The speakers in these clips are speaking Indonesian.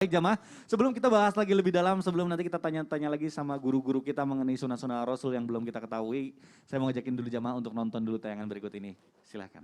Baik jamaah, sebelum kita bahas lagi lebih dalam, sebelum nanti kita tanya-tanya lagi sama guru-guru kita mengenai sunnah-sunnah Rasul yang belum kita ketahui, saya mau ngajakin dulu jamaah untuk nonton dulu tayangan berikut ini. Silahkan.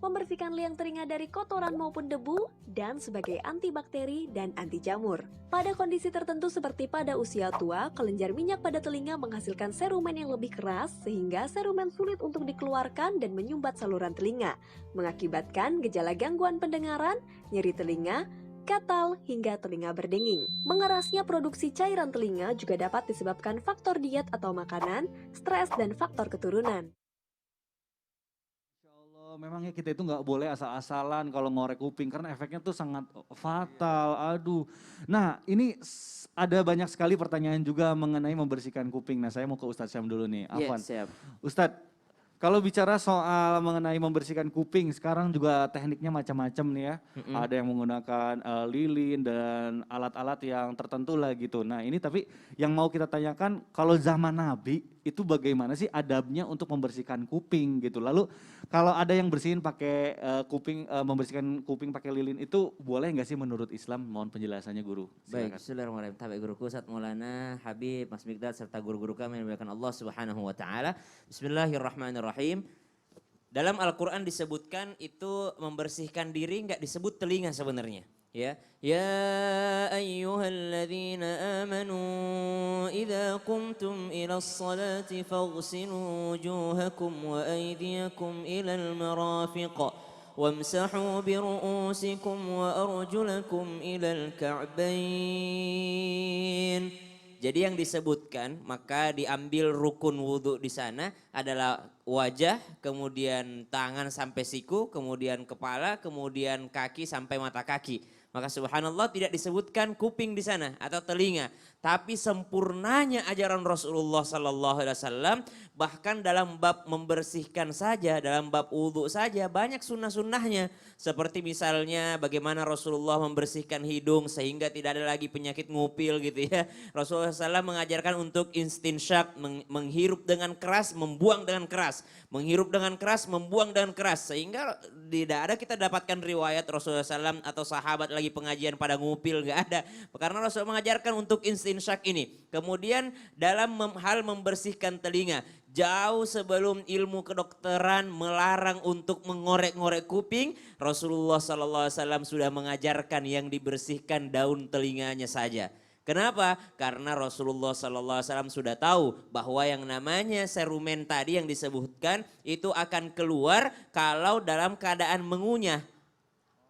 Membersihkan liang telinga dari kotoran maupun debu, dan sebagai antibakteri dan anti jamur. Pada kondisi tertentu seperti pada usia tua, kelenjar minyak pada telinga menghasilkan serumen yang lebih keras sehingga serumen sulit untuk dikeluarkan dan menyumbat saluran telinga, mengakibatkan gejala gangguan pendengaran, nyeri telinga, gatal, hingga telinga berdenging. Mengerasnya produksi cairan telinga juga dapat disebabkan faktor diet atau makanan, stres, dan faktor keturunan. Memangnya kita itu nggak boleh asal-asalan kalau ngorek kuping karena efeknya tuh sangat fatal. Aduh. Nah, ini ada banyak sekali pertanyaan juga mengenai membersihkan kuping. Nah, saya mau ke Ustadz Syam dulu nih. Afwan. Siap. Ustadz, kalau bicara soal mengenai membersihkan kuping, sekarang juga tekniknya macam-macam nih ya. Ada yang menggunakan lilin dan alat-alat yang tertentu lah gitu. Nah ini tapi yang mau kita tanyakan, kalau zaman Nabi itu bagaimana sih adabnya untuk membersihkan kuping gitu. Lalu kalau ada yang bersihin pakai membersihkan kuping pakai lilin itu boleh nggak sih menurut Islam? Mohon penjelasannya guru. Baik, bismillahirrahmanirrahim. Tabi guruku Ustaz Maulana, Habib, Mas Mikdad serta guru-guru kami yang dimuliakan Allah Subhanahu wa taala. Bismillahirrahmanirrahim. Dalam Al-Qur'an disebutkan itu membersihkan diri, enggak disebut telinga sebenarnya. Ya ayyuhalladzina amanu idza qumtum ilas salati faghsilu wujuhakum wa aydiyakum ilal marafiq wamsahu bi ru'usikum wa arjulakum ilal ka'bain. Jadi yang disebutkan maka diambil rukun wudhu di sana adalah wajah, kemudian tangan sampai siku, kemudian kepala, kemudian kaki sampai mata kaki. Maka subhanallah tidak disebutkan kuping di sana atau telinga. Tapi sempurnanya ajaran Rasulullah Sallallahu Alaihi Wasallam bahkan dalam bab membersihkan saja, dalam bab wudhu saja banyak sunnah-sunnahnya. Seperti misalnya bagaimana Rasulullah membersihkan hidung sehingga tidak ada lagi penyakit ngupil gitu ya. Rasulullah SAW mengajarkan untuk istinsyak, menghirup dengan keras, membuang dengan keras. Menghirup dengan keras, membuang dengan keras. Sehingga tidak ada kita dapatkan riwayat Rasulullah SAW atau sahabat lagi pengajian pada ngupil, gak ada. Karena Rasul mengajarkan untuk istinsyak ini. Kemudian dalam hal membersihkan telinga, jauh sebelum ilmu kedokteran melarang untuk mengorek-ngorek kuping, Rasulullah SAW sudah mengajarkan yang dibersihkan daun telinganya saja. Kenapa? Karena Rasulullah SAW sudah tahu bahwa yang namanya serumen tadi yang disebutkan itu akan keluar kalau dalam keadaan mengunyah.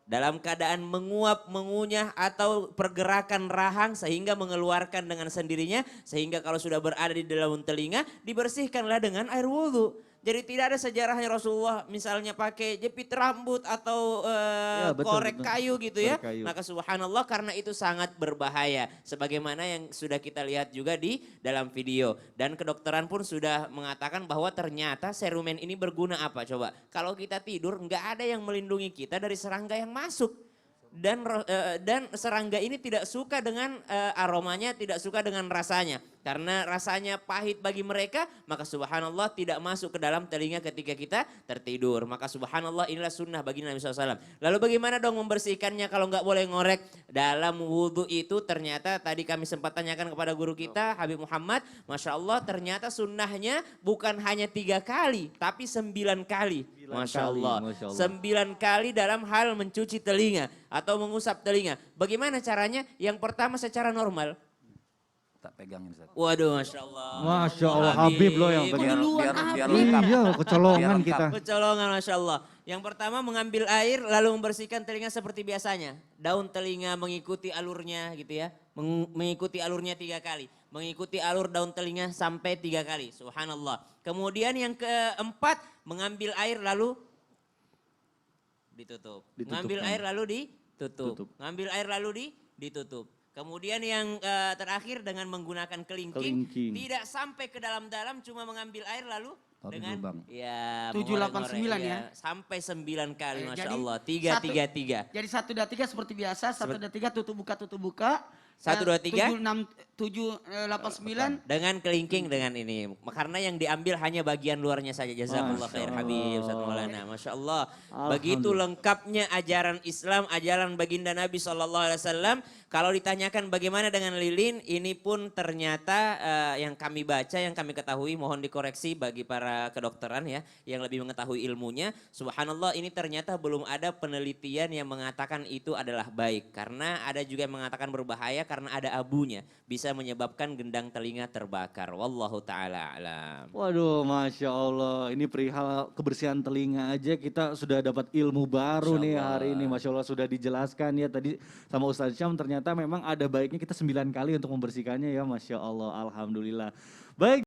Dalam keadaan menguap, mengunyah atau pergerakan rahang sehingga mengeluarkan dengan sendirinya. Sehingga kalau sudah berada di dalam telinga dibersihkanlah dengan air wudhu. Jadi tidak ada sejarahnya Rasulullah misalnya pakai jepit rambut atau korek kayu gitu ya. Maka subhanallah karena itu sangat berbahaya. Sebagaimana yang sudah kita lihat juga di dalam video. Dan kedokteran pun sudah mengatakan bahwa ternyata serumen ini berguna apa coba. Kalau kita tidur nggak ada yang melindungi kita dari serangga yang masuk. Dan serangga ini tidak suka dengan aromanya, tidak suka dengan rasanya. Karena rasanya pahit bagi mereka, maka subhanallah tidak masuk ke dalam telinga ketika kita tertidur. Maka subhanallah inilah sunnah bagi Nabi SAW. Lalu bagaimana dong membersihkannya kalau nggak boleh ngorek? Dalam wudhu itu ternyata tadi kami sempat tanyakan kepada guru kita Habib Muhammad. Masya Allah ternyata sunnahnya bukan hanya 3 kali, tapi 9 kali. Masya Allah. 9 kali dalam hal mencuci telinga atau mengusap telinga. Bagaimana caranya? Yang pertama secara normal. Tak pegangin Ustaz. Waduh Masya Allah. Masya Allah Habib loh yang biar lengkap. lengkap. Iya kecolongan kita. Kecolongan Masya Allah. Yang pertama mengambil air lalu membersihkan telinga seperti biasanya. Daun telinga mengikuti alurnya gitu ya. Mengikuti alurnya 3 kali. Mengikuti alur daun telinga sampai 3 kali. Subhanallah. Kemudian yang keempat mengambil air lalu ditutup. Mengambil air lalu ditutup. Ngambil air lalu ditutup. Kemudian yang terakhir dengan menggunakan kelingking. Tidak sampai ke dalam-dalam cuma mengambil air lalu dengan ya 7, 8, 9 ya. Sampai 9 kali Masya Allah. 3, 3, 3. Jadi 1, 2, 3 seperti biasa. 1, 2, 3 tutup buka. 1, 2, 3. 7, 6, 7, 8, 9. Dengan kelingking dengan ini. Karena yang diambil hanya bagian luarnya saja. Jazakallah khair Habib Ustaz Maulana. Masya Allah. Begitu lengkapnya ajaran Islam, ajaran baginda Nabi SAW. Kalau ditanyakan bagaimana dengan lilin, ini pun ternyata yang kami baca, yang kami ketahui, mohon dikoreksi bagi para kedokteran ya, yang lebih mengetahui ilmunya. Subhanallah, ini ternyata belum ada penelitian yang mengatakan itu adalah baik. Karena ada juga yang mengatakan berbahaya karena ada abunya. Bisa menyebabkan gendang telinga terbakar. Wallahu ta'ala alam. Waduh, Masya Allah. Ini perihal kebersihan telinga aja kita sudah dapat ilmu baru Masya nih Allah. hari ini. Masya Allah sudah dijelaskan ya tadi sama Ustadz Syam. Ternyata memang ada baiknya kita 9 kali untuk membersihkannya ya. Masya Allah, Alhamdulillah. Baik.